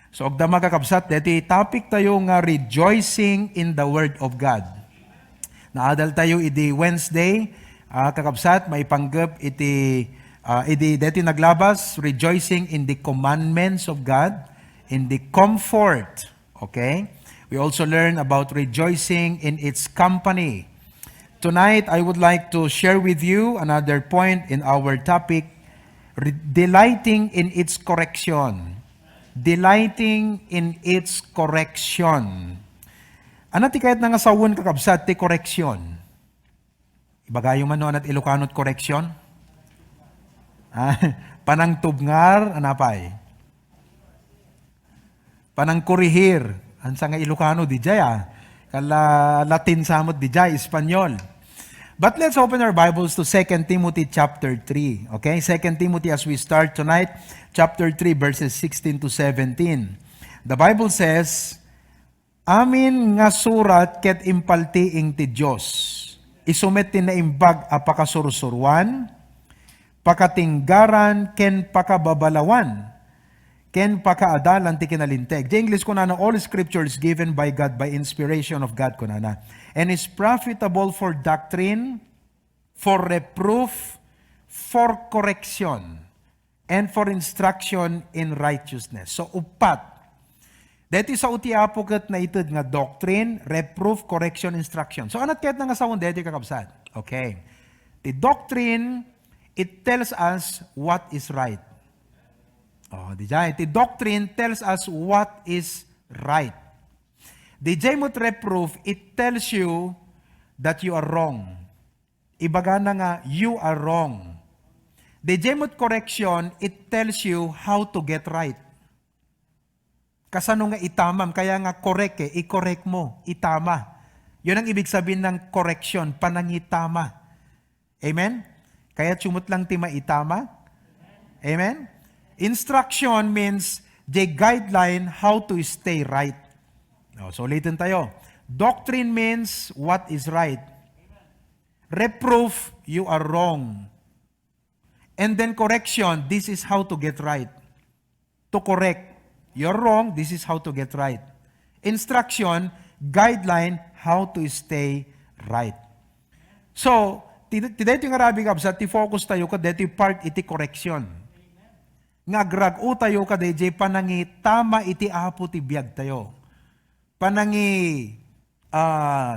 So, og dama kakabsat, dito topic tayo nga rejoicing in the Word of God. Naadal tayo iti Wednesday, kakabsat, maipanggap iti dito naglabas, rejoicing in the commandments of God, in the comfort. Okay? We also learn about rejoicing in its company. Tonight, I would like to share with you another point in our topic, delighting in its correction. Delighting in its correction. Ano ti kahit nga sawon kakabsat ti correction? Ibagayo man no at Ilocanot correction? Panang tubngar, anapay? Panang kurihir. Ansa nga Ilocano di jay Kala Latin samot di jay, Espanyol. But let's open our Bibles to 2 Timothy chapter 3. Okay? 2 Timothy as we start tonight, chapter 3 verses 16 to 17. The Bible says, amin nga surat ket impaltiing ti Diyos. Isumet ti naimbag a pakasursurwan, pakatinggaran ken pakababalawan, ken pakaadalan ti kinalinteg. The English kunana, all scriptures given by God by inspiration of God kunana, and is profitable for doctrine, for reproof, for correction, and for instruction in righteousness. So upat. Dito sa utiapo ket na ited nga doctrine, reproof, correction, instruction. So anat ket nga sawon dito kakabsat. Okay. The doctrine, it tells us what is right. The doctrine tells us what is right. The Jemot reproof, it tells you that you are wrong. Ibaga na nga, you are wrong. The Jemot correction, it tells you how to get right. Kasano nga itamam, kaya nga correct i-correct mo, itama. Yun ang ibig sabihin ng correction, panangitama. Amen? Kaya sumut lang ti maitama. Amen? Instruction means the guideline how to stay right. So ulitin tayo. Doctrine means what is right. Reproof, you are wrong. And then correction, this is how to get right. To correct, you're wrong, this is how to get right. Instruction, guideline, how to stay right. So, dito yung Arabic absat, ti-focus tayo ka, dito part iti correction. Nga grag-o tayo ka, dito panangi tama iti apo ti biyag tayo. Panangi,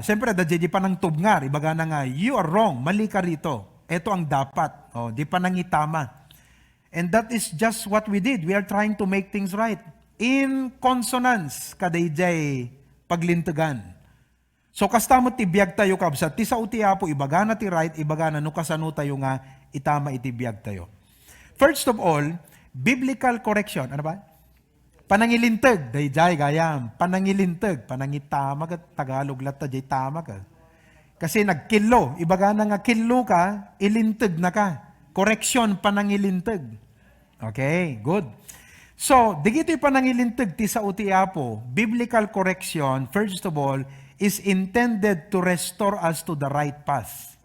siyempre, dito panang tubngar, ibaga na nga, you are wrong, mali ka rito. Ito ang dapat, di panangi tama. And that is just what we did. We are trying to make things right. In consonance, kadayjay paglintagan. So, kastamot ti biyag tayo kabsat, ti sa utiapo, ibaga na ti right, ibaga na no kasano tayo nga, itama iti biyag tayo. First of all, biblical correction. Ano ba? Panangilintag. Dayjay gayam. Panangilintag. Panangitama ka. Tagalog lata jay tama ka. Kasi nagkilo. Ibaga na nga kilo ka, ilintag na ka. Correction, panangilintag. Okay, good. So, digito'y panangilintag ti sa utiapo. Biblical correction, first of all, is intended to restore us to the right path.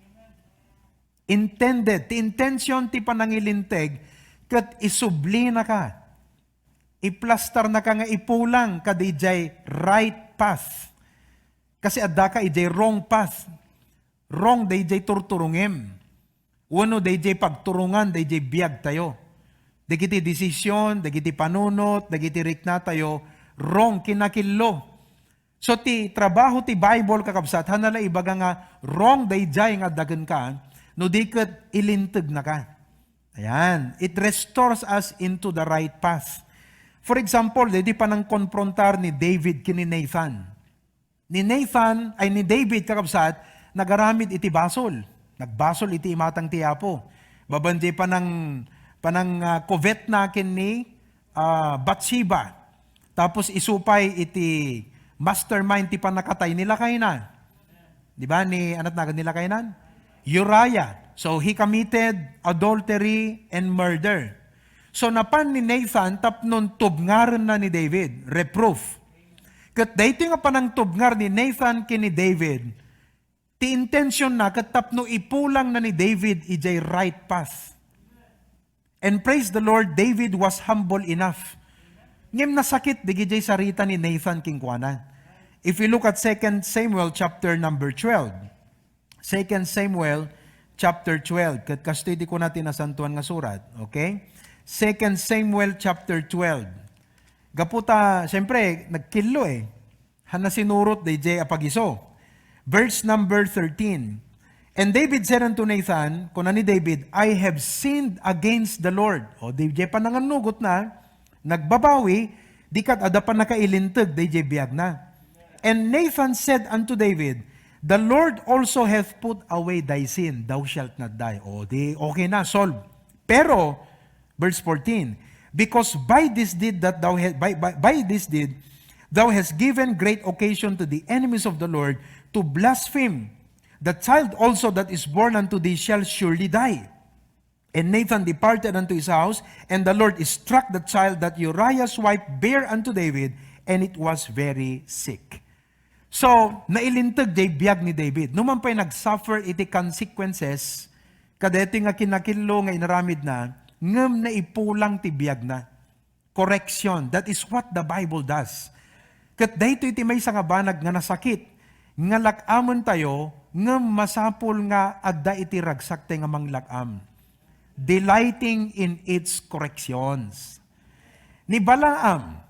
Intended. Ti intention ti panangilintag, kat isubli na ka. Iplastar na ka nga ipulang ka dijay right path. Kasi adda ka ijay wrong path. Wrong dijay turturungem. Uno dijay pagturungan, dijay biyag tayo. Dagiti desisyon, dagiti panunot, dagiti rikna tayo, wrong kinakillo. So ti trabaho ti Bible kakabsat, hanala ibaga nga wrong dijay nga dagan ka, no di kat ilintag na ka. Ayan. It restores us into the right path. For example, di pa nang konfrontar ni David kini Nathan. Ni David kakabsat, nagaramid iti basol. Nagbasol iti imatang tiyapo. Babandi pa ng covet nakin ni Bathsheba. Tapos isupay iti mastermind ti panakatay nila kainan. Di ba ni anat nagan nila kainan? Uriah. So, he committed adultery and murder. So, napan ni Nathan, tapnon tubngaran na ni David, reproof. Kat dahito nga panang tubngar ni Nathan kini David, ti intention na, kat tapno ipulang na ni David, ijay right path. And praise the Lord, David was humble enough Ngem nasakit digijay sarita ni Nathan kingkwana. If you look at 2 Samuel chapter number 12. 2 Samuel chapter 12. Kat kastoy di ko natin nasantuan nga surat. Okay? 2 Samuel chapter 12. Gaputa, siyempre, nagkilo Hana sinurot DJ apagiso. Verse number 13. And David said unto Nathan, kuna ni David, I have sinned against the Lord. O, DJ pa nanganugot na, nagbabawi, di kat ada pa nakailintag, DJ biyag na. And Nathan said unto David, the Lord also hath put away thy sin, thou shalt not die. O, di okay na, solve. Pero, verse 14, because by this deed that thou by this deed, thou hast given great occasion to the enemies of the Lord to blaspheme. The child also that is born unto thee shall surely die. And Nathan departed unto his house, and the Lord struck the child that Uriah's wife bare unto David, and it was very sick. So, nailintag day biyag ni David. Numan pa'y nag-suffer iti consequences, kadeti nga kinakilo nga inaramid na, ngem na ipulang ti biyag na. Correction. That is what the Bible does. Kat dahito iti may nga banag nga nasakit, nga lakamon tayo, ngem masapul nga adda iti ragsak tayo nga manglakam. Delighting in its corrections. Ni Balaam,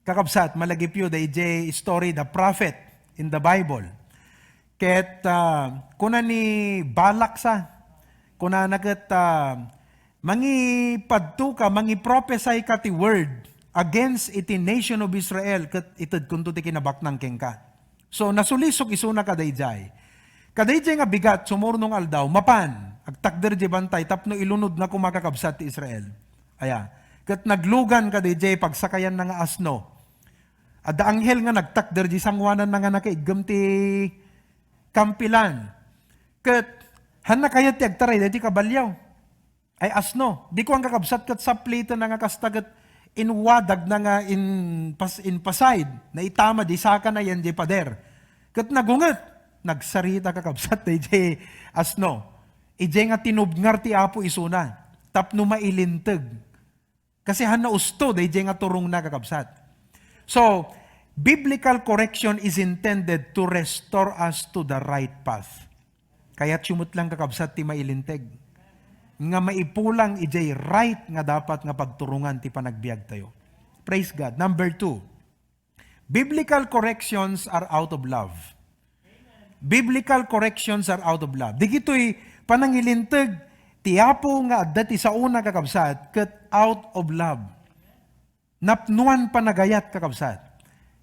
kakabsat, malagipyo, the story, the prophet in the Bible. Ket, kuna ni Balak sa, kuna nagat, mangi padto ka, mangi prophesy ka ti word against iti nation of Israel, ket itad kunto ti kinabaknang kengka. So, nasulisok isuna ka dayjay. Kadayjay nga bigat, sumurnong aldaw, mapan, agtakder di bantay, tapno ilunod na kumakakabsat ti Israel. Aya, ket naglugan kadayjay pagsakayan na nga asno. Ada anghel nga nagtakder di sangwanan na nga nakaigam ti kampilan. Ket, han na kayat ti agtaray, dati kabalyaw. Ay asno, di ko ang kakabsat kat saplita na nga kastagat inwadag na nga in pasaid, na itama di saka na yan di pader. Ket nagunget, nagsarita kakabsat di asno. Ije nga tinubngar ti apo isuna, tapno mailintag. Kasi han na usto, di nga turong na kakabsat. So, biblical correction is intended to restore us to the right path. Kaya sumut lang kakabsat ti mailintag. Nga maipulang ijay right nga dapat nga pagturungan ti panagbiag tayo. Praise God. Number 2, biblical corrections are out of love. Biblical corrections are out of love. Di gito'y panangilintag, tiyapo nga dati sa una kakabsat, ket out of love. Napnuan panagayat kakabsat.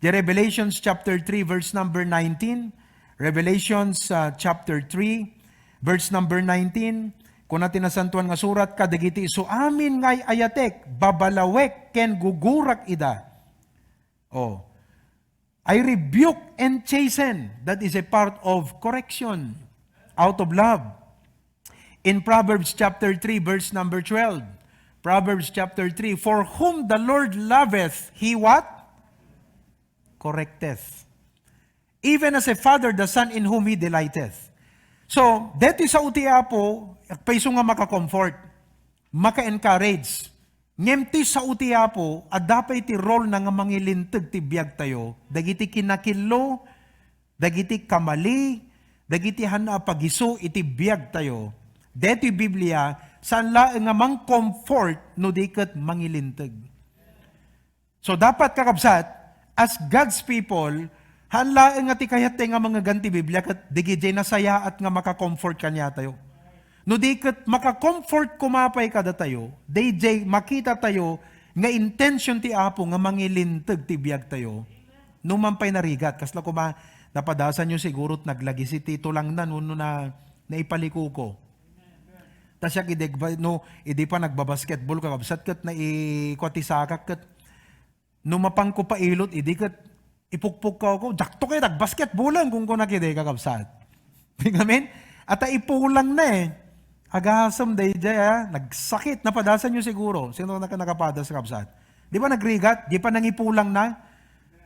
The Revelations chapter 3 verse number 19, Revelations chapter 3 verse number 19, kung natin nasantuan nga surat, kadagiti so amin ngay ayatek, babalawek ken gugurak ida. Oh, I rebuke and chasten. That is a part of correction, out of love. In Proverbs chapter 3, verse number 12. Proverbs chapter 3, for whom the Lord loveth, He what? Correcteth. Even as a father, the son in whom He delighteth. So, dito sa utiya po, paiso nga maka-comfort, maka-encourage. Ngemti sa utiya po, at dapat iti role na nga mangilintag ti biyag tayo, dagiti kinakilo, dagiti kamali, dagiti hana pagiso iti biyag tayo. Dito Biblia, saan la nga mang comfort no diket mangilintag. So dapat kakabsat, as God's people, hanla nga ti kayat nga mga ganti Biblia, kat digijay nasaya at nga maka-comfort kanya tayo. No di kat maka-comfort kumapay kada tayo, DJ makita tayo nga intention ti Apo nga mangilintag ti biyag tayo, numampay narigat. Kasla ko ba, napadasan nyo sigurot naglagi si Tito lang na nuno na naipaliko ko. Tasya kidig, no, idi pa nagbabasketball kakabsat kat na ikwatisakak kat numapang ko pa ilot, idi kat ipukpuk ka ako, jakto kayo nagbasketballan kung ko nakide kakabsat. Amen? At ipulang na agasam day jaya, nagsakit, napadasan nyo siguro. Sino nakapadas sa kabsat? Di ba nagrigat? Di pa nangipulang na?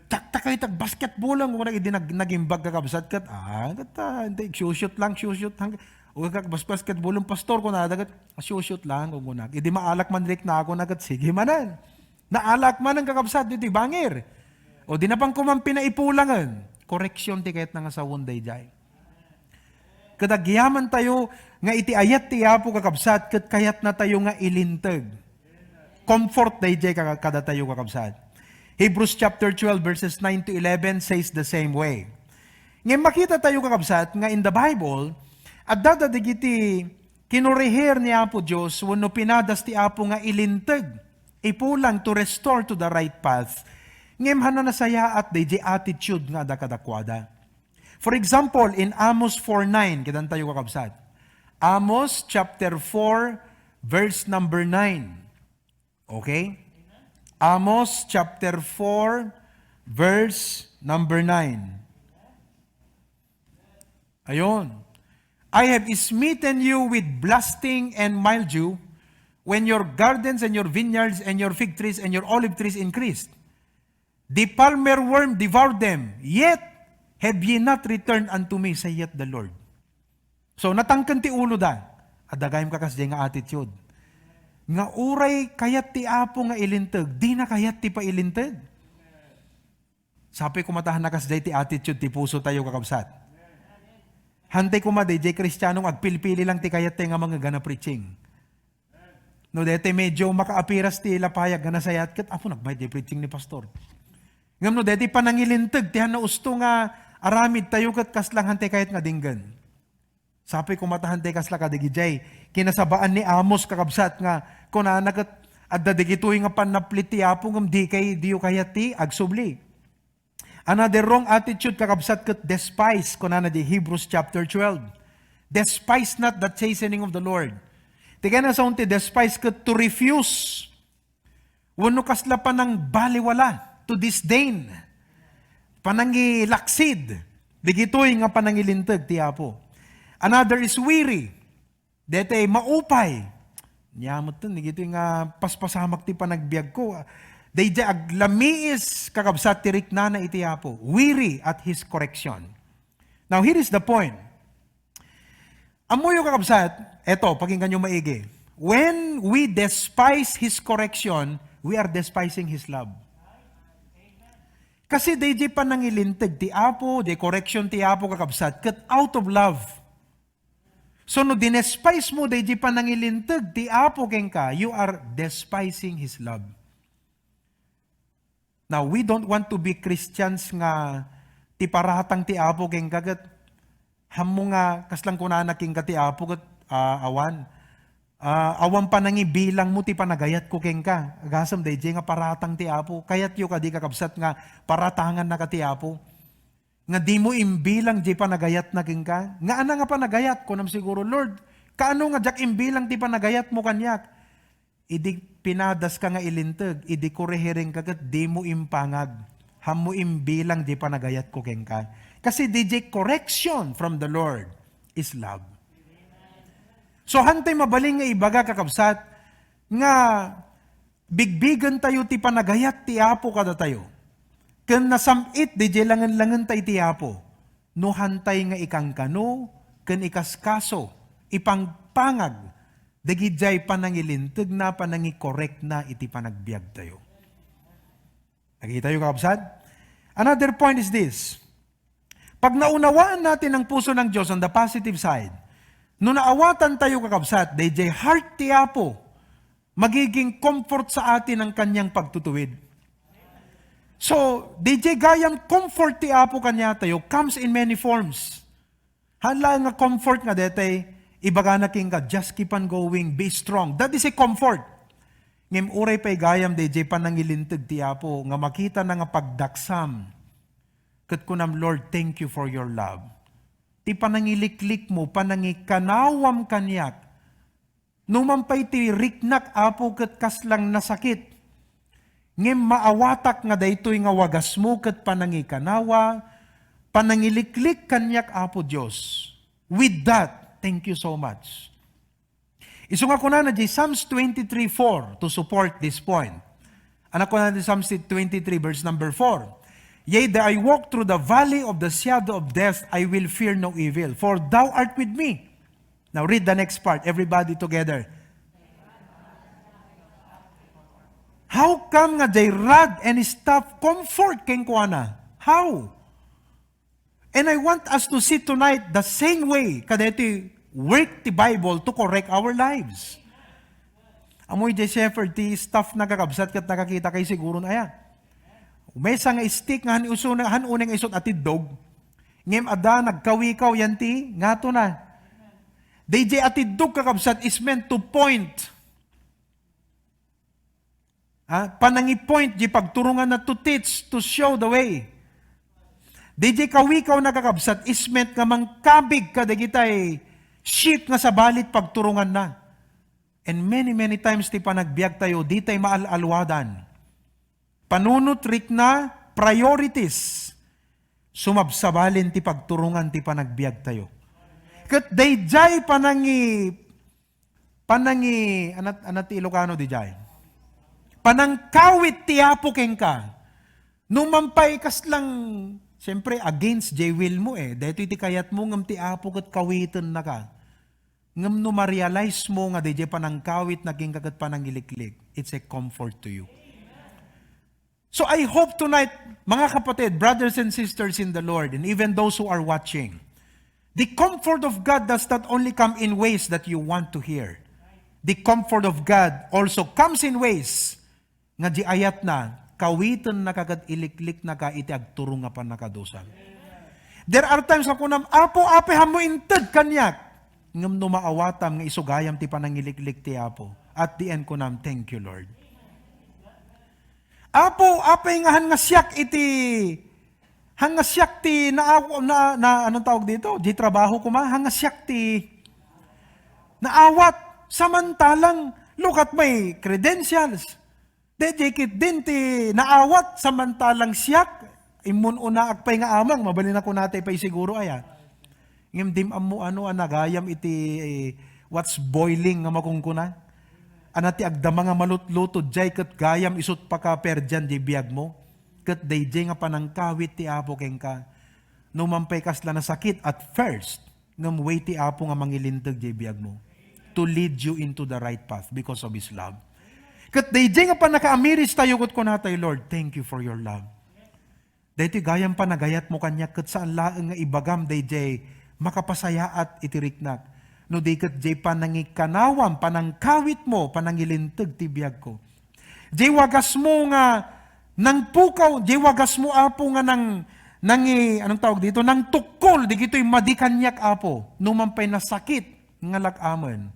Takta kayo basketball lang kung nagimbag ka kabsat kat. Hindi, shoot lang. O basketball yung pastor ko na, dagat, shoot lang kung kunak. Hindi maalak man rik na ako nagat, sige manan. Naalak man ang kakabsat, dito bangir. O di na pang kumampi na ipulangan. Correction ti kahit nga sa wunday jay. Kadagyaman tayo nga iti ayat ti Apo kakabsat, kat kayat na tayo nga ilintag. Comfort day jay kada tayo kakabsat. Hebrews chapter 12 verses 9 to 11 says the same way. Ngayon makita tayo kakabsat nga in the Bible, at dadadigiti kinurihir ni Apo Diyos wano pinadas ti Apo nga ilintag, ipulang to restore to the right path. Ngayon hana nasaya at day attitude nga da kadakwada. For example, in Amos 4:9, kitan tayo kakabsat. Amos chapter 4 verse number 9. Okay? Amos chapter 4 verse number 9. Ayon. I have smitten you with blasting and mildew when your gardens and your vineyards and your fig trees and your olive trees increased. The palmer worm devoured them, yet have ye not returned unto me, saith the Lord. So natangkan ti ulo da, adagayim kakasdi nga attitude. Nga uray kayat ti Apo nga ilintag, di na kayat ti pa ilintag. Sabi kumatahan na kasdi ti attitude, ti puso tayo kakabsat. Hantay kumaday, jay Kristiyanong agpilpili lang ti kayat ti nga mga gana preaching. No, dete medyo makaapiras ti lapayag gana sayat, kat apo nagbayad ti preaching ni pastor. Ngam no, dete panangilintag, ti hana usto nga aramid tayo kat kaslang hantay kayat nga dinggan. Sabi kumatahan ti kasla kadigijay, kinasabaan ni Amos kakabsat nga, kunana kat at dadigitoy nga panaplit ti Apo ngam di kay diyo kayat ti agsubli. Another wrong attitude kakabsat kat despise, kunana di Hebrews chapter 12. Despise not the chastening of the Lord. Tika na sa unti, despise kat to refuse. Wano kasla pa ng baliwala, to disdain. Panangilaksid. Digitoy nga panangilintag ti Apo. Another is weary. Dete maupay. Nyamot to, digitoy nga paspasamak ti panagbiag ko. Dayjay aglamiis kakabsat tirik na iti Apo. Weary at His correction. Now here is the point. Amo yung kakabsat, eto, pakinggan nyo maigi. When we despise His correction, we are despising His love. Kasi dayjay panangilintag ti Apo, di correction ti Apo kakabsat, kat out of love. So no dinespise mo dayjay panangilintag ti Apo kengka, you are despising His love. Now, we don't want to be Christians nga ti parahatang ti Apo keng kagat hamo nga kaslang kunana king ti Apo kat awan. Awan pa nangi bilang mo ti panagayat ko keng ka. Agasam dayjay nga parahatang ti Apo. Kayat yu kadi kakabsat nga paratangan na ka ti Apo. Nga di mo imbilang di panagayat na king ka. Nga ana nga panagayat ko nam siguro, Lord, kaano nga jak imbilang ti panagayat mo kanyak? Idi pinadas ka nga ilintag, idi kurehiring kagat, di mo impangag, hamo imbilang di panagayat ko keng ka. Kasi DJ correction from the Lord is love. So hantay mabaling nga ibaga kakabsat, nga bigbigan tayo ti panagayat ti Apo kada tayo. Ken nasamit DJ langan-langan tayo ti Apo, no hantay nga ikang kano, ken ikaskaso, ipangpangag, dagijay panangilintag na panangi-correct na iti panagbiag tayo. Nakita tayo kakabsat? Another point is this. Pag naunawaan natin ang puso ng Diyos on the positive side, no naawatan tayo kakabsat, dayjay heart ti Apo, magiging comfort sa atin ang kanyang pagtutuwid. So, dayjay gayam comfort ti Apo kanya tayo comes in many forms. Hala nga comfort nga detay, ibaga na king ka, just keep on going, be strong. That is a comfort. Ngem uray pa'y gayam, DJ panangilintag ti Apo, nga makita na nga pagdaksam. Kat kunam, Lord, thank you for your love. Ti panangiliklik mo, panangikanawam kanyak. Numampay ti riknak, Apo, kat kaslang nasakit. Ngem maawatak nga daytoy nga wagas mo, kat panangikanawa, panangiliklik kanyak, Apo Diyos. With that, thank you so much. Iso nga ko na di Psalms 23:4 to support this point. Anak ko na di Psalms 23 verse number 4. Yea, though I walk through the valley of the shadow of death, I will fear no evil, for thou art with me. Now read the next part, everybody together. how come nga jay rod and staff comfort keng kuana? How? And I want us to see tonight the same way kadeti work the Bible to correct our lives. Amoy jay shepherd ti staff nagakabsat kat nakakita kay siguro na yan. May nga stick nga unang isot atid dog. Ngem ada nagkawikaw yan ti ngato na. DJ atid dog kakabsat is meant to point. Panangi-point di pagturungan na to teach, to show the way. DJ kawikaw na kakabsat is meant nga mangkabig kada kitay sheep nga sa balit pagturungan na. And many times ti panagbiag tayo, di tayo maalwadan. Panunot rik na priorities. Sumabsabalin ti pagturungan ti panagbiag tayo. Kat dayjay panangi, anat ti Ilocano di jay. Panangkawit ti apo keng ka. Numampay kas lang, siyempre against jay will mo Dahito iti kayat mo ngam ti apo kat kawitan na ka. Ngam no ma-realize mo nga dayjay panangkawit naging kagat panangiliklik. It's a comfort to you. So I hope tonight, mga kapatid, brothers and sisters in the Lord, and even those who are watching, the comfort of God does not only come in ways that you want to hear. The comfort of God also comes in ways nga di ayat na, kawitan na kagad iliklik na ka iti agturo nga pa nakadusan. There are times ako na, apo hamo inted kanyak, ngam no maawatam nga isugayam ti panangiliklik ti apo. At the end ko nam, thank you Lord. Apay nga hangasyak ti na anong tawag dito? Di trabaho ko hangasyak ti naawat samantalang look at my credentials. Dedikit din ti naawat samantalang siyak imun una akpay nga amang mabalin ako natay pay siguro aya. Ngem dim ammo anagayam iti what's boiling nga makungkuna. Anati agdama nga malutlutod jay kat gayam isut pa ka perjan di biyag mo. Kat dayjay nga panangkawit ti apo keng ka. Numampay kasla na sakit at first, ngam way ti apo nga mangilintag di biyag mo. To lead you into the right path because of His love. Kat dayjay nga panakaamiris tayo kat ko natay Lord, thank you for your love. Dayjay gayam panagayat mo kanya kat saan laeng nga ibagam dayjay makapasaya at itiriknak. No di kat jay panangikanawam, panangkawit mo, panangilintag ti biyag ko. Jay wagas mo nga, nang pukaw, jay wagas mo apo nga anong tawag dito, nang tukol, di gito'y madikanyak apo, numampay na sakit, nga lakaman,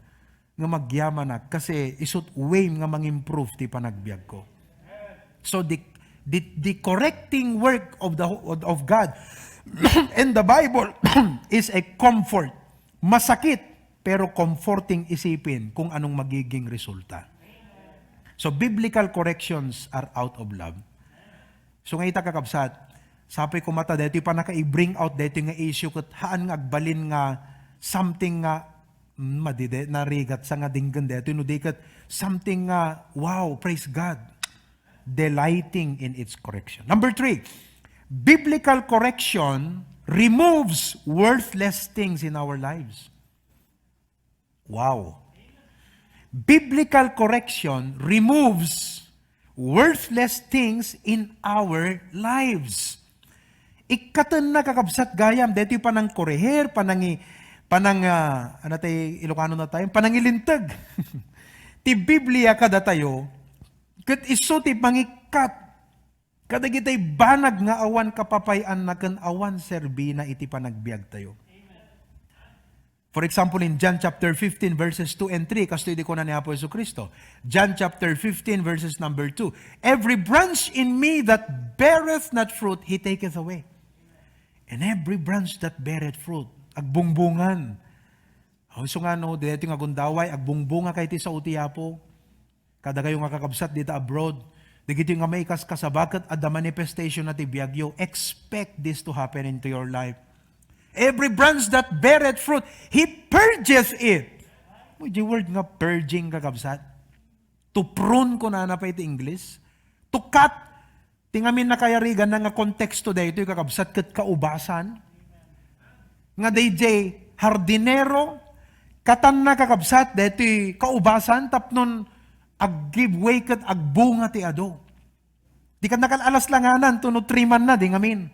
nga magyaman na, kasi isut way nga mang-improve ti panagbiag ko. So the correcting work of God and the Bible is a comfort. Masakit, pero comforting isipin kung anong magiging resulta. So, biblical corrections are out of love. So, ngayon kakabsat, sabi ko mata, dito pa naka-i-bring out dito nga issue kat haan nga agbalin nga something nga madide, narigat sa nga dinggan dito, kat something nga, wow, praise God, delighting in its correction. Number 3, biblical correction removes worthless things in our lives. Wow. Biblical correction removes worthless things in our lives. Ikatan na kakabsat gayam, dito pa nang koreher, Ilocano na tayo, panangilintag. Ti Biblia kada tayo, kat iso ti pangikat, kada kita'y banag nga awan kapapayan na kan awan serbi na iti panagbiag tayo. For example, in John chapter 15 verses 2 and 3, kasto ko na ni Apo Jesucristo. John chapter 15 verses number 2. Every branch in me that beareth not fruit, He taketh away. And every branch that beareth fruit, agbungbungan. So nga no, dito nga gundaway, agbungbunga kay ti sa uti Apo. Kada kayo nga kakabsat dito abroad, digito nga may kasabakat at the manifestation na ti biyagyo. Expect this to happen into your life. Every branch that beareth fruit, He purges it. The word nga purging kakabsat. To prune ko na pa iti English. To cut. Tingamin na kayarigan na nga konteksto dito yung kakabsat kat kaubasan. Nga DJ hardinero, katan na kakabsat dito yung kaubasan, tapnon ag-give way kat agbunga ti ado. Di ka nakalalas langanan, tuno 3 man na, di ngamin.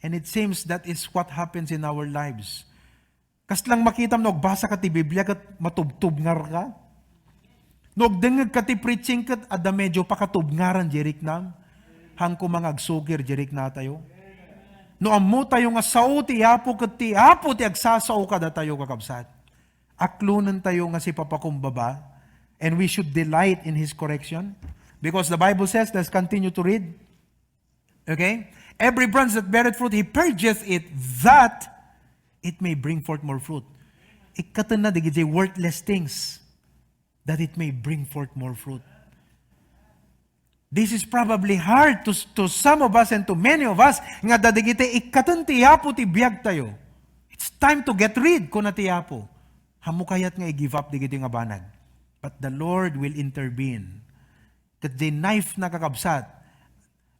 And it seems that is what happens in our lives. Kas lang makita mo, basa ka ti Biblia kat matubtub-ngar ka. Nog dengeg ka ti preaching kat ada medyo pakatubngaran jerik nam. Hang ko mga agsugir jerik na tayo. No ammo tayo nga sao ti apo kat ti apo ti agsasao kada tayo kakabsat. Aklunan tayo nga si papakumbaba, and we should delight in His correction. Because the Bible says, let's continue to read. Okay? Every branch that beareth fruit, He purgeth it, that it may bring forth more fruit. Ikatan na digit worthless things, that it may bring forth more fruit. This is probably hard to some of us and to many of us, nga dadigite ikatan tiyapo ti biyag tayo. It's time to get rid ko na tiyapo. Hamukayat nga i-give up digiti nga banag. But the Lord will intervene. That the knife na kakabsat,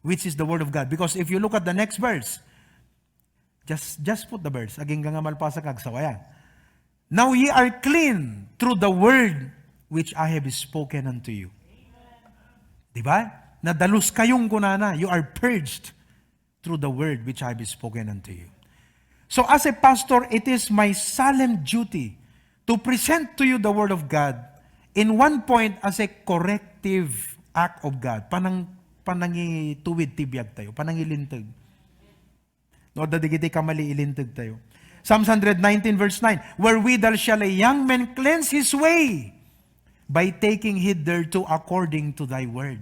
which is the Word of God. Because if you look at the next verse, just put the verse. Aging nga malpasa kagsawaya. Now ye are clean through the word which I have spoken unto you. Diba? Nadalus kayong kunana. You are purged through the word which I have spoken unto you. So as a pastor, it is my solemn duty to present to you the word of God in one point as a corrective act of God. Panangituwid tibiyag tayo. Panangilintag. No, dadigiti kamali ilintag tayo. Psalms 119 verse 9, wherewithal shall a young man cleanse his way? By taking heed thereto according to thy word.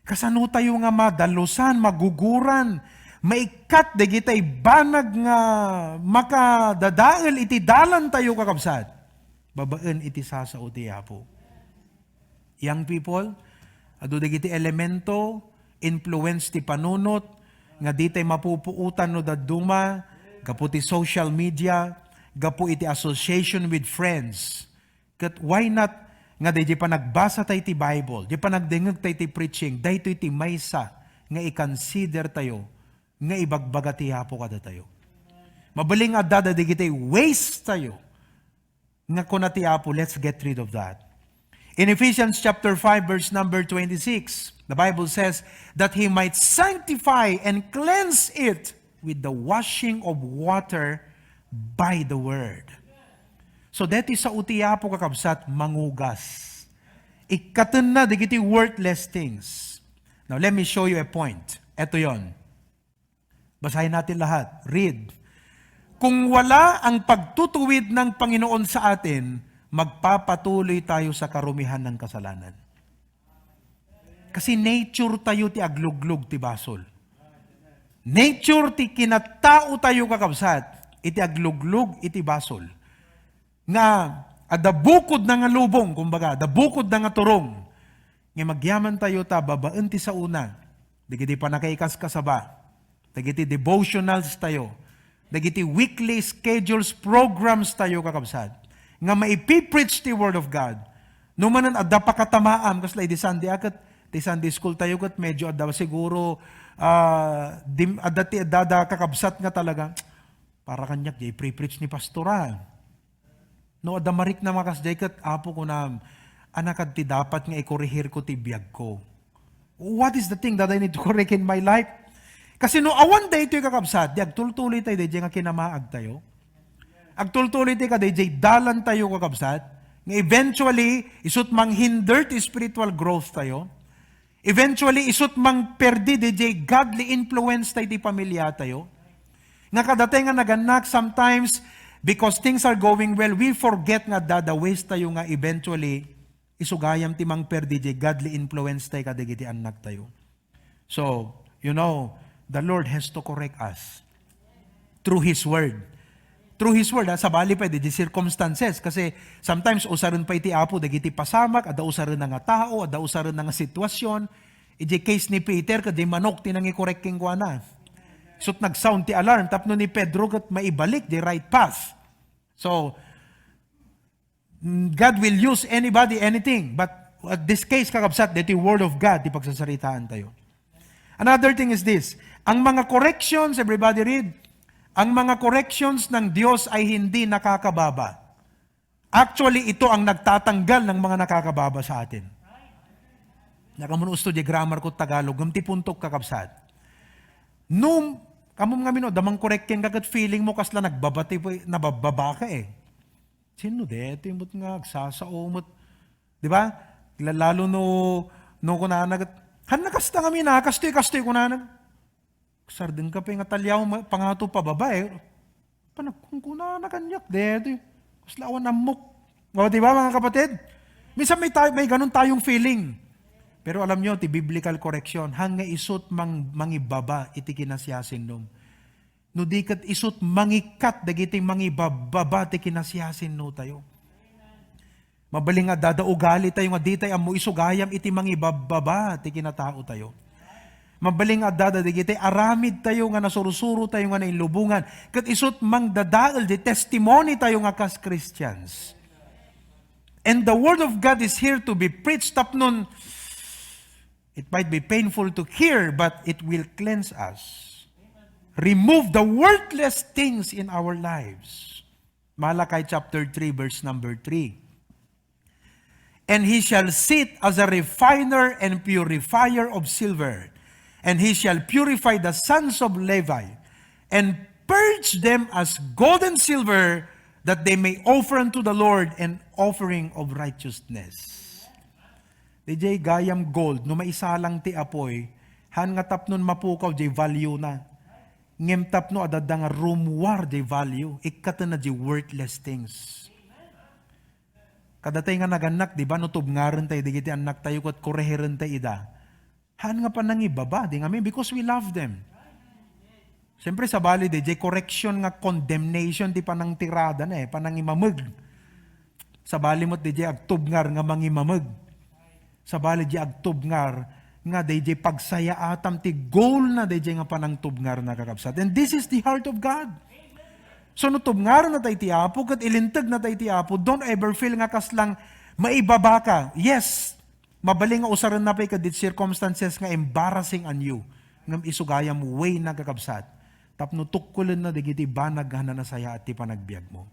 Kasano tayo nga madalusan, maguguran, maikat digitay banag nga makadadael iti dalan tayo kakabsat. Babaan iti sasao ti apo. Young people, adu digiti elemento, influence ti panunot, nga ditay mapupuutan no daduma, gapu ti social media, gapu iti association with friends. Kat why not nga di pa nagbasa tayo ti Bible, di pa nagdengag tayo ti preaching, dahito iti maysa nga i-consider tayo, nga ibagbaga ti hapo kada tayo. Mabaling adada di kita waste tayo, nga kuna ti hapo, let's get rid of that. In Ephesians chapter 5 verse number 26, the Bible says that He might sanctify and cleanse it with the washing of water by the word. So deti sa utiyapo kakabsat, mangugas. Ikatan na digiti worthless things. Now let me show you a point. Ito yon. Basahin natin lahat. Read. Kung wala ang pagtutuwid ng Panginoon sa atin, magpapatuloy tayo sa karumihan ng kasalanan. Kasi nature tayo ti agluglug ti basol. Nature ti kinatao tayo kakabsat, iti agluglug iti basol. Nga, ada bukod na nga lubong, kumbaga, ada bukod na nga turong. Nga magyaman tayo ta, babaan ti sa una. Dagiti pa nakaikas kasaba. Dagiti devotionals tayo. Dagiti weekly schedules, programs tayo kakabsat. Nga maipipreach ti Word of God. Numanan ada pakatamaan, kasla di Sunday akat, di Sunday school tayo kat medyo ada siguro, ada kakabsat nga talaga, para kanyak, jay pre-preach ni pastora. No, adamarik na makasday kat apo ko na anak ti dapat nga ikorehir ko ti biyag ko. What is the thing that I need to correct in my life? Kasi no, awan day ito yung kakabsat, di agtultuloy tayo, di nga kinamaag tayo. Agtultuloy tayo ka, di dalan tayo kakabsat, nga eventually, isut mang hinder ti spiritual growth tayo. Eventually, isut mang perdi, di godly influence tayo ti pamilya tayo. Nga kadatay nga naganak, sometimes, because things are going well, we forget nga ways tayo nga eventually isugayam ti mang perdi godly influence tayo kadigiti anak tayo. So, you know, the Lord has to correct us through His Word. Through His Word, sa bali pa, di circumstances. Kasi sometimes usarin pa iti apo, dagiti pasamak, ada usarin na nga tao, ada usarin na nga sitwasyon. Iti case ni Peter, kadi manok, tinangi correcting ko na. Sut nag-sound ti alarm, tapno ni Pedro kat maibalik the right path. So, God will use anybody, anything. But at this case, kakabsat, dito yung Word of God, di pagsasaritaan tayo. Another thing is this, ang mga corrections, everybody read, ang mga corrections ng Diyos ay hindi nakakababa. Actually, ito ang nagtatanggal ng mga nakakababa sa atin. Nakamunusto di grammar ko Tagalog, gamti puntok kakabsat. Nung, kamom nga mino, damang correctin kagat feeling mo kasla nagbabati po, nabababa ka eh. Sino dito yung nga, agsasaomot. Di ba? Lalo no kunanag, han nakasta kami na, kastoy kunanag. Sardin ka pa yung atalyaw, pangato pa babae. Panagkung kunanag kanyak, dito. Kasla awan amok. O, di ba mga kapatid? Minsan may ganun tayong feeling. Pero alam nyo, ti biblical correction, hanga isot mangibaba, iti kinasyasin nung. No di kat isot mangikat, dagiti mangibaba, ti kinasyasin no tayo. Mabaling nga dadaugali tayo nga ditay amo isugayam, iti mangibaba, ti kinatao tayo. Mabaling nga digiti aramid tayo nga nasurusuro tayo nga nailubungan, kat isot mangdadaal, di testimony tayo nga kas Christians. And the word of God is here to be preached up nun. It might be painful to hear, but it will cleanse us. Remove the worthless things in our lives. Malachi chapter 3, verse number 3. And he shall sit as a refiner and purifier of silver, and he shall purify the sons of Levi, and purge them as gold and silver, that they may offer unto the Lord an offering of righteousness. DJ gayam gold, no maisalang ti apoy, han nga tapnon mapukaw, di value na. Ngem tapno adada nga rumwar, di value. Ikata na di worthless things. Kadatay nga naganak, di ba, no tubngaren tayo, di giti anak tayo, kat koreheren tayo ida. Han nga pa nang ibaba, di nga because we love them. Siyempre sa bali, DJ correction nga condemnation, di pa nang tirada na panang imamag. Sa bali mo't DJ agtubngar nga mangimamag. Sa bali di agtubngar nga DJ pagsaya atam ti goal na DJ nga panang tubngar na kakabsat. And this is the heart of God. So no tubngar na tayo ti Apo, kat ilintag na tayo ti Apo, don't ever feel nga kaslang maibaba ka. Yes, mabaling nga usaran na pa kadit circumstances nga embarrassing on you. Ngam isugayam way na kakabsat. Tapno tukkulan na digiti banag na saya at ti panagbiag mo.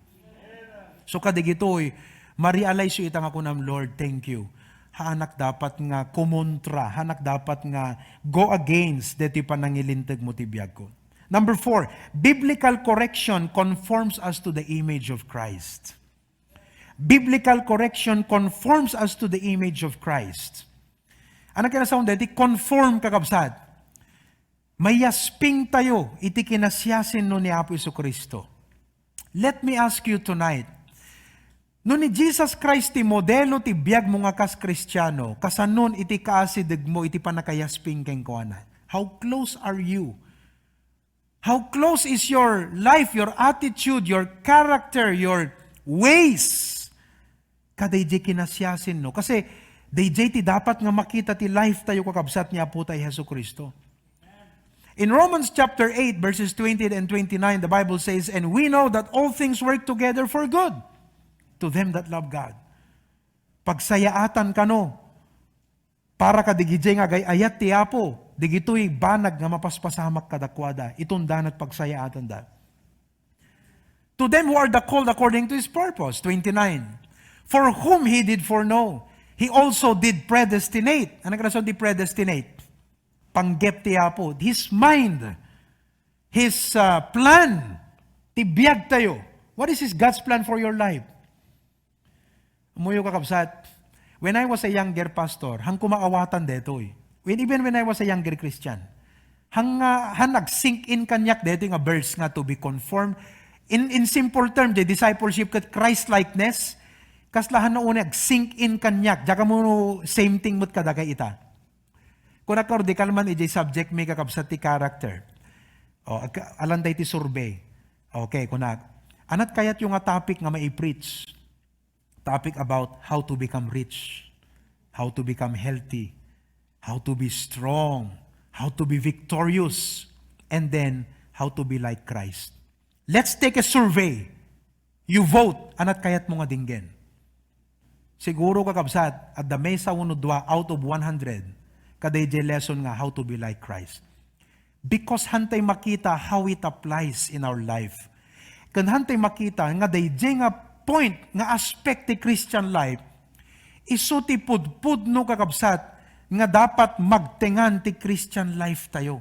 So kadigitoy, ma-realize yu itang ako ng Lord, thank you. Hanak dapat nga kumontra, hanak dapat nga go against deti panangilintag mo ti biag ko. Number 4, biblical correction conforms us to the image of Christ. Biblical correction conforms us to the image of Christ. Ano kaya sound deti? Conform kakabsat. Mayasping tayo, iti kinasyasin no ni Apo Jesucristo. Let me ask you tonight, no ni Jesus Christ ti modelo ti biag mo nga kas Kristiyano, kasanon iti kaasidig mo iti panakayasping keng kuana. How close are you? How close is your life, your attitude, your character, your ways? Kaday di kinasyasin no. Kasi day ti dapat nga makita ti life tayo kakabsat niya po tayo Jesu Kristo. In Romans chapter 8 verses 20 and 29, the Bible says, and we know that all things work together for good to them that love God. Pagsayaatan ka no, para ka digijay nga ayat ti Apo, digito'y banag nga mapaspasamak kadakwada, itundan at pagsayaatan da. To them who are the called according to His purpose, 29. For whom He did foreknow, He also did predestinate. Ano ka rason di predestinate? Panggep ti Apo, His mind, His plan, tibiyag tayo. What is God's plan for your life? Umuyo kakabsat, when I was a younger pastor, hang kumaawatan detoy. Even when I was a younger Christian, hang nag-sink in kanyak deto nga verse nga to be conformed. In simple term, the discipleship kat Christ-likeness, kaslahan na una, sink in kanyak. Diyan mo same thing mo't kadagay ita. Kung akordikal man, ijay subject may kakabsat ti character. O, alanday ti survey. Okay, kunak. Anat kayat yung topic nga mai-preach. Topic about how to become rich, how to become healthy, how to be strong, how to be victorious, and then how to be like Christ. Let's take a survey. You vote, anat kayat mo nga dinggen. Siguro kakabsat, at the mesa 1-2 out of 100, kaday lesson nga how to be like Christ. Because hantay makita how it applies in our life. Kan hantay makita nga day nga point nga aspect ti Christian life, iso ti pudpud no kakabsat nga dapat magtengan ti Christian life tayo.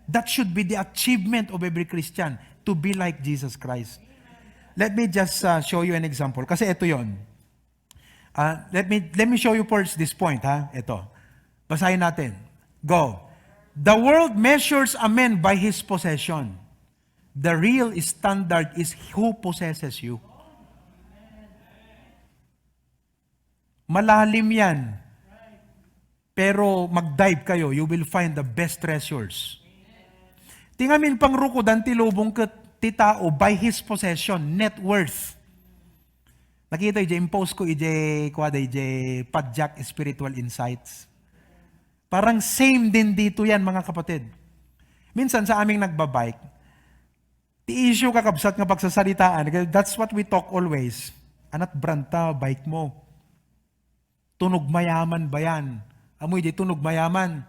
That should be the achievement of every Christian, to be like Jesus Christ. Let me just show you an example. Kasi ito yon. Let me show you first this point. Ito. Basahin natin. Go. The world measures a man by his possession. The real standard is who possesses you. Malalim yan. Pero mag-dive kayo, you will find the best treasures. Tingamin pang ruko dan tilubong ti tao by his possession, net worth. Nakita impose ko padjak spiritual insights. Parang same din dito yan mga kapatid. Minsan sa aming nagbabike, ti issue kakabsat nga pagsasalitaan, that's what we talk always. Anat branta, bike mo. Tunog mayaman ba yan? Amoy di tunog mayaman.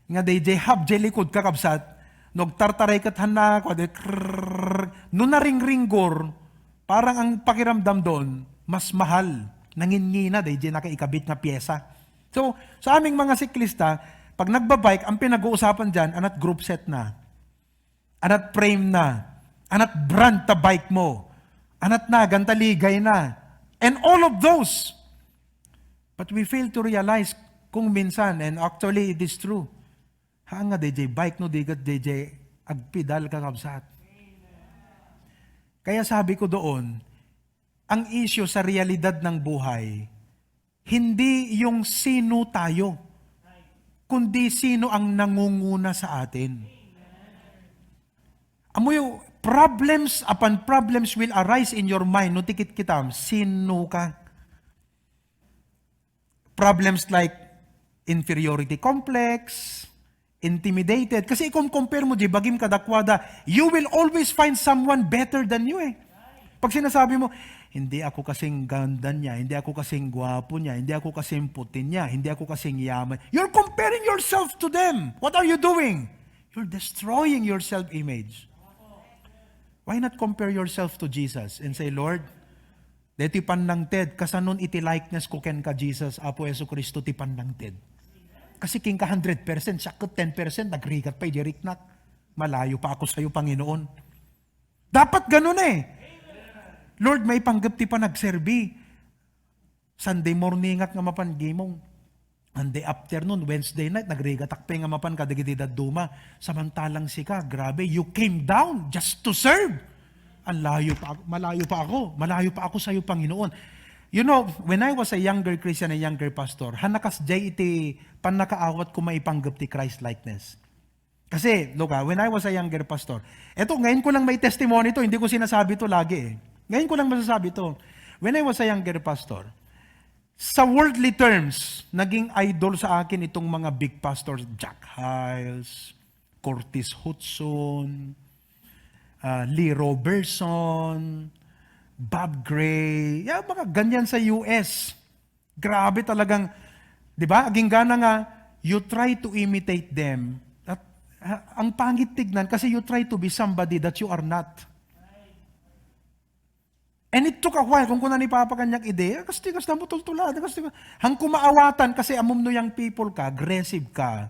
Nga day hab likod kakabsat, nagtartaray kathan na, no naring-ringgor, parang ang pakiramdam doon, mas mahal. Nanginngina, day nakaikabit na pyesa. So, sa aming mga siklista, pag nagbabike, ang pinag-uusapan dyan, anat group set na, anat frame na, anat brand ta bike mo, anat na, gantaligay na, and all of those. But we fail to realize kung minsan, and actually it is true, nga DJ bike no, digat DJ agpidal kakabsat. Kaya sabi ko doon, ang issue sa realidad ng buhay, hindi yung sino tayo, kundi sino ang nangunguna sa atin. Amoy, problems upon problems will arise in your mind, no tikit kitam, sino ka? Problems like inferiority complex, intimidated. Kasi kung compare mo, bagim kadakwada, you will always find someone better than you eh. Pag sinasabi mo, hindi ako kasing ganda niya, hindi ako kasing gwapo niya, hindi ako kasing puti niya, hindi ako kasing yaman. You're comparing yourself to them. What are you doing? You're destroying your self-image. Why not compare yourself to Jesus and say, Lord, deti panang ted, kasanon iti likeness ko ken ka Jesus, Apo Yesu Kristo ti panang ted. Kasi king ka 100%, siya ka 10%, nagrigat pa, diriknak. Malayo pa ako sa iyo, Panginoon. Dapat ganun eh. Lord, may panggap ti pa nagserbi. Sunday morning at nga mapan gimong. Monday afternoon, Wednesday night, nagrigatak pa nga mapan kadigididad duma. Samantalang sika, grabe, you came down just to serve. Ang malayo pa ako sa iyo, Panginoon. You know, when I was a younger Christian, a younger pastor, hanakas jay iti panakaawat ko maipanggap ti Christ likeness. Kasi, look when I was a younger pastor, eto, ngayon ko lang may testimony to, hindi ko sinasabi to lagi eh. Ngayon ko lang masasabi to. When I was a younger pastor, sa worldly terms, naging idol sa akin itong mga big pastors, Jack Hyles, Curtis Hudson, Lee Robertson, Bob Gray, mga ganyan sa US. Grabe talagang, di ba? Aging gana nga, you try to imitate them. At, ang pangit tignan kasi you try to be somebody that you are not. And it took a while, kung kuna ni Papa kanyak ideya, kasi na mo tultulad, hang kumaawatan kasi amom no yung people ka, aggressive ka,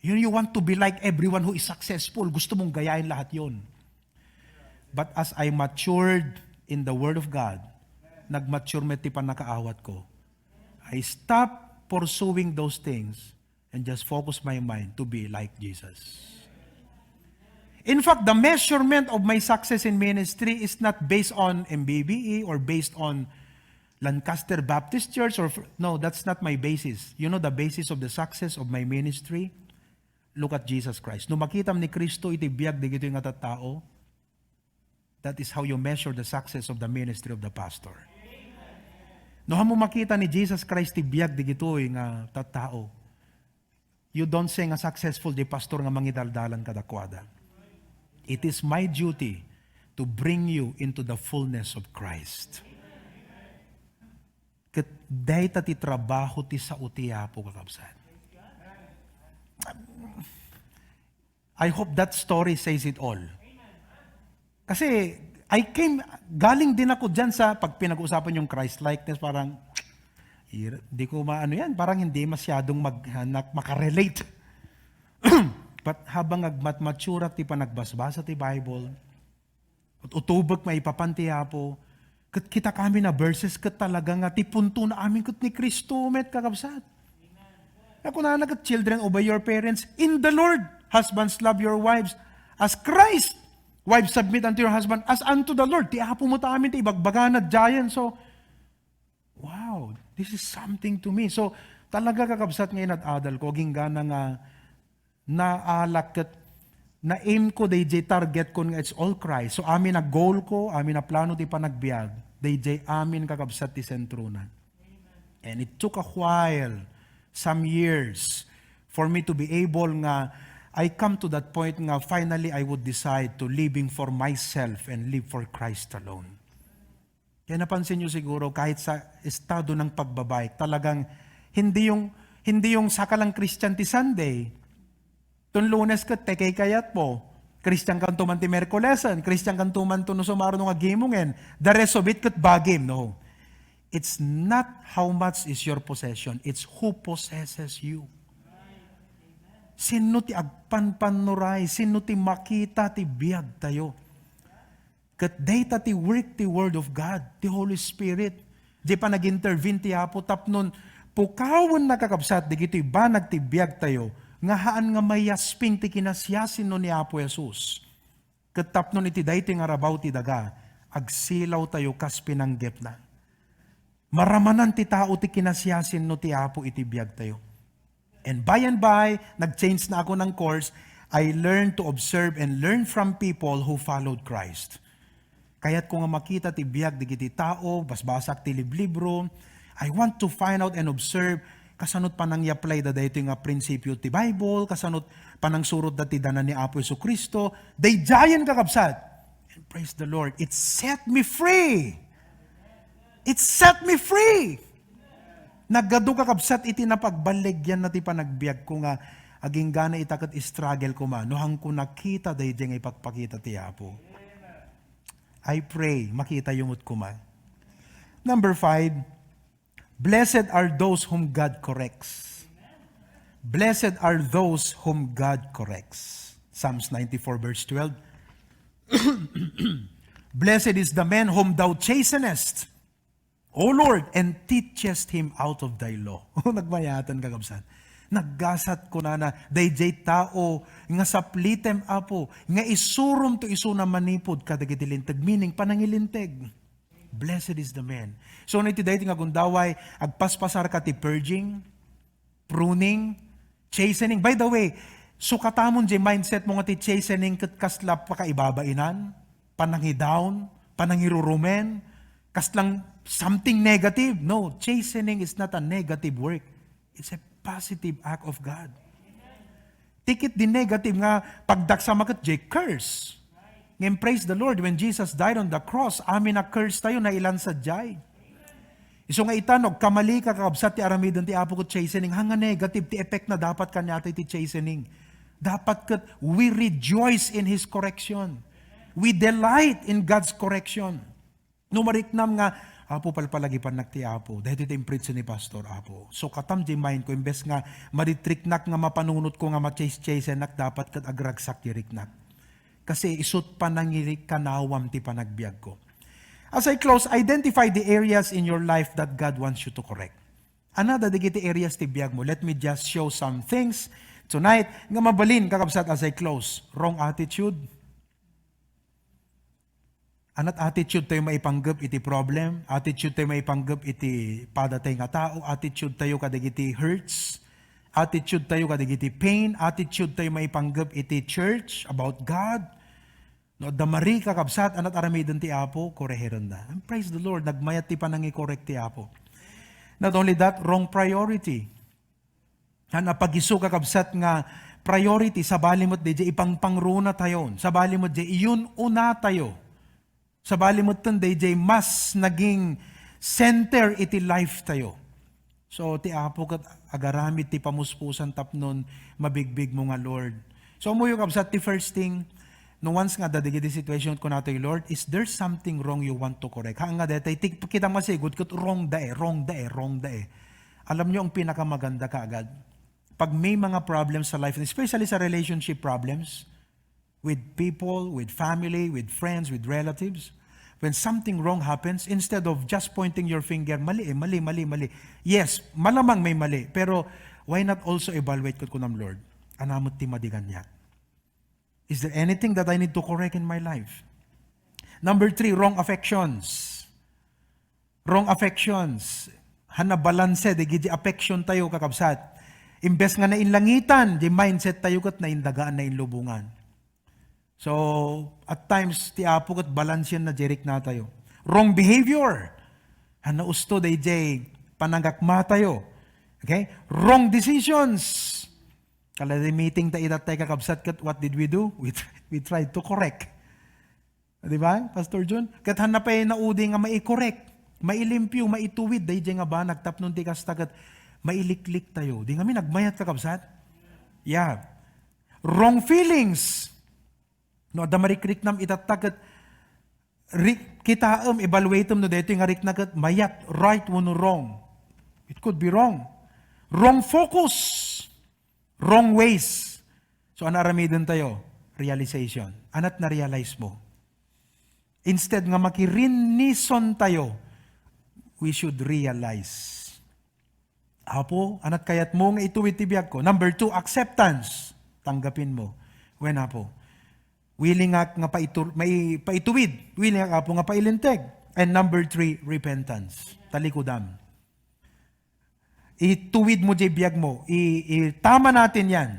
you want to be like everyone who is successful, gusto mong gayahin lahat yon. But as I matured in the Word of God, nag-mature meti pa nakaawat ko, I stopped pursuing those things and just focus my mind to be like Jesus. In fact, the measurement of my success in ministry is not based on MBBE or based on Lancaster Baptist Church. No, that's not my basis. You know the basis of the success of my ministry? Look at Jesus Christ. Nung makitam ni Kristo, iti biyag di gito yung atatao, that is how you measure the success of the ministry of the pastor. No mo makita ni Jesus Christ, iti biyag di gito yung atatao, you don't say nga successful di pastor nga mangidaldalan kadakwada. It is my duty to bring you into the fullness of Christ. Kat dahi ti trabaho ti sa utiya po kakabsan. I hope that story says it all. Kasi galing din ako dyan sa pag pinag-usapan yung Christ likeness, parang Di ko maano yan, parang hindi masyadong makarelate. But habang agmat-mature ti pa nagbasbasa ti Bible, at utubag maipapanti po, kat kita kami na verses kat talaga nga ti punto na amin kat ni Kristo met kakabsat. Ako na nagat, children, obey your parents in the Lord. Husbands, love your wives as Christ. Wives, submit unto your husband as unto the Lord. Ti apo mo ta amin ti ibagbagan at giant. So, wow, this is something to me. So, talaga kakabsat ngayon at adal ko, ginggana nga naalak kat na-aim ko, DJ target ko nga it's all Christ. So, amin na goal ko, amin na plano ti panagbiag. DJ amin kakabsat ti sentrunan. And it took a while, some years, for me to be able nga, I come to that point nga finally I would decide to living for myself and live for Christ alone. Kaya napansin nyo siguro kahit sa estado ng pagbabike, talagang hindi yung sakalang Christian ti Sunday. Tun Lunes kat tekay kayat po. Christian kan tuman ti Merkolesan, Christian kan tuman to no sumaro nga gimungen. The rest of it kat bagim, no. It's not how much is your possession, it's who possesses you. Sino ti agpanpanuray, sino ti makita ti biyag tayo. Kat data ti work ti Word of God, ti Holy Spirit. Di pa nag-intervene ti Apo tapnon, pukawon nakakabsat, di gito'y banag ti biyag tayo, nga haan nga mayasping ti kinasyasin no ni Apo Jesus. Kat tapnon iti dayti nga rabaw ti daga, agsilaw tayo kas pinanggep na. Maramanan ti tao ti kinasyasin no ti Apo iti biyag tayo. And by, nag-change na ako ng course, I learned to observe and learn from people who followed Christ. Kaya't kung makita ti biyag di kiti tao, basbasak ti liblibro, I want to find out and observe kasanot panang i-apply da dito nga prinsipyo ti Bible, kasanot panang surot da ti dana ni Apo Jesucristo, day giant kakabsat. And praise the Lord, it set me free. It set me free. Naggado kakabsat iti napagbaligyan na ti panagbiag ko nga aging gana itakat struggle ko man. Nohang ko nakita day nga ipagpakita ti Apo. I pray makita yungot ko man. Number 5, blessed are those whom God corrects. Blessed are those whom God corrects. Psalms 94 verse 12. Blessed is the man whom thou chastenest, O Lord, and teachest him out of thy law. Nagmayatan kakabsan. Naggasat ko na dayjay tao, nga saplitem Apo, nga isurum to iso na manipod kadagitilintig, meaning panangilinteg. Blessed is the man. So na iti dayti nga gundaway, agpaspasar ka ti purging, pruning, chastening. By the way, sukatamon jay mindset mo nga ti chastening kat kasla pakaibabainan, panangidown, panangirurumen, kaslang something negative. No, chastening is not a negative work. It's a positive act of God. Tikit di negative nga pagdaksa makat jay curse. Ngayon, praise the Lord, when Jesus died on the cross, amin na curse tayo na ilan sa jay. Iso nga itanog, kamali ka kakabsat ti aramidon ti Apo ko chastening, hanga negative ti effect na dapat kanyata ti chastening. Dapat kat we rejoice in His correction. We delight in God's correction. Numariknam nga, Apo palpalagipan nagti Apo, dahil ito impreach ni Pastor Apo. So katam di mind ko, imbes nga maritriknak nga mapanunot ko nga ma-chase-chase nak dapat kat agragsak diriknak. Kasi isut pa nangirik kanawam ti panagbiag ko. As I close, identify the areas in your life that God wants you to correct. Another digiti areas ti biag mo. Let me just show some things tonight. Nga mabalin kakabsat as I close. Wrong attitude. Anat attitude tayo maipanggap iti problem, attitude tayo maipanggap iti padatay nga tao, attitude tayo kadagiti hurts, attitude tayo kadagiti pain, attitude tayo maipanggap iti church about God. No, damari kakabsat, anat aramidon ti Apo, koreheron na. And praise the Lord, nagmayat ti panangi-correct ti Apo. Not only that, wrong priority. Napagiso kakabsat nga priority, sa balimot di ipangpangruna tayo, sa balimot di iyon una tayo. Sa balimot ton DJ, mas naging center iti life tayo. So, ti Apo kat agaramit ti pamuspusan tapnon, mabigbig mo nga Lord. So, umuyok absat ti first thing, No once nga dadigidi situation ko nato, Lord, is there something wrong you want to correct? Ha nga detay, kita masigod kat wrong dae. Alam nyo ang pinakamaganda kaagad. Pag may mga problems sa life, especially sa relationship problems, with people, with family, with friends, with relatives, when something wrong happens, instead of just pointing your finger, mali. Yes, malamang may mali. Pero why not also evaluate ko ng Lord? Anamot ti madigan niya. Is there anything that I need to correct in my life? Number 3, wrong affections. Wrong affections. Hana balanse, di gidi affection tayo kakabsat. Imbes nga na inlangitan, di mindset tayo kat na indagaan na inlubungan. So, at times, ti apo kat balansyan na jerik na tayo. Wrong behavior. Hana usto, day pananggakma tayo. Okay? Wrong decisions. Kala di meeting ta itat tayo kakabsat kat what did we do? We tried to correct. Di ba, Pastor John? Kat hanapay na udi nga mai-correct, mailimpyo, maituwid, day nga ba, nagtap nun di kastagat, mailiklik tayo. Di nga mi nagmayat kakabsat? Yeah. Wrong feelings. No, damarikrik nam itatagat, kita evaluate no dito nga riknagat, mayat, right, no wrong. It could be wrong. Wrong focus. Wrong ways. So, anaramidin tayo? Realization. Anat na-realize mo? Instead nga makirinison tayo, we should realize. Apo, anat kayat mo nga ituwid tibiyag ko. Number 2, acceptance. Tanggapin mo. When apo? Willing nga may paituwid. Willing nga apo nga pailinteg. And number 3, repentance. Talikudam. Ituwid mo biyag mo. Tama natin yan.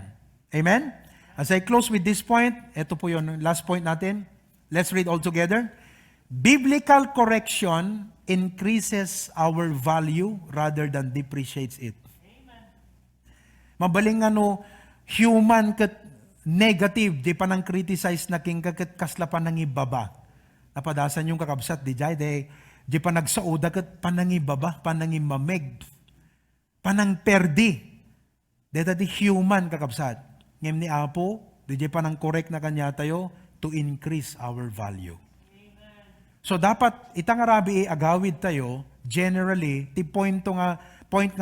Amen? As I close with this point, ito po yung last point natin. Let's read all together. Biblical correction increases our value rather than depreciates it. Amen. Mabaling human kat negative, di pa nang criticize na king kat kasla pa nang ibaba. Napadasan yung kakabsat, di pa nagsauda kat panangibaba, panangimameg, panang perdi. Deta di human kakabsat. Ngayon ni Apo, di pa nang correct na kanya tayo to increase our value. So dapat itang arabi agawid tayo, generally, ti point nga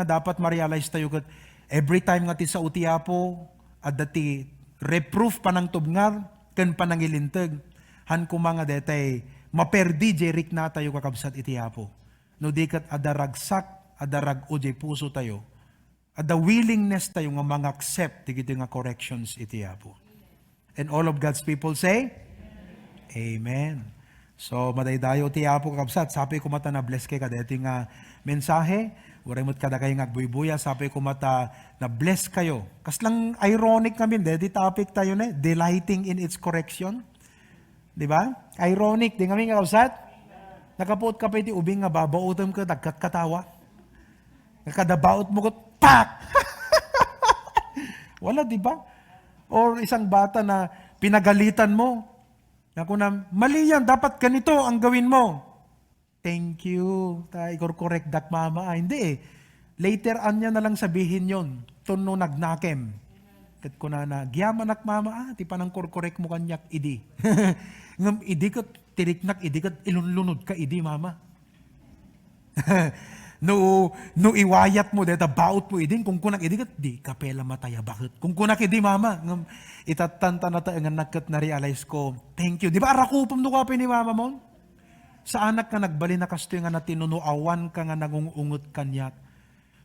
dapat ma-realize tayo kat every time nga ti sa uti Apo, at dati reproof panang tubngar, ken panang ilinteg, han kumanga detay, maperdi jerik na tayo kakabsat iti Apo. No di kat adaragsak, adarag o puso tayo, ada willingness tayo nga mang-accept ti nga corrections iti Apo. And all of God's people say, Amen. So, madaydayo ti Apo kakabsat, sapi ko mata na bless kay kada ito nga mensahe, uray mo't kada kayo ngagbuybuya, sapi ko mata na bless kayo. Kaslang ironic namin, di topic tayo na, delighting in its correction. Di ba? Ironic, di kami kakabsat? Nakapuot ka pa iti ubing nga babautom ka, nagkatawa. Nakadabaot mo ko, pak! Wala, di ba? Or isang bata na pinagalitan mo, naku na, mali yan, dapat ganito ang gawin mo. Thank you. Correct that mama. Hindi eh. Later on niya na lang sabihin yon. Tuno nagnakem. Kat ko na, giyaman ak mama, ti panang correct mo kanyak, idi. Ngam, idi kat, tiriknak, idi kat, ilunlunod ka, idi mama. No iwayat mo, deta baut mo, idi, kung kunak, idi kat, di, kapela mataya, bakit? Kung kunak, idi mama. Ngam, itatanta na tayo nga nakat na realize ko, thank you. Di ba arakupom no kape ni mama mo? Sa anak ka nagbali na kasto nga na tinunuawan ka nga nagungungot kanyak.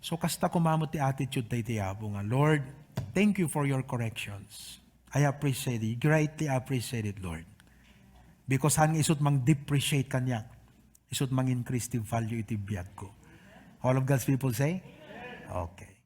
So kasta kumamot ti attitude tayo tiyabo nga, Lord, thank you for your corrections. I appreciate it. Greatly appreciate it, Lord. Because han isut mang depreciate kanyak. Isut mang increase ti value iti biyag ko. All of God's people say? Okay.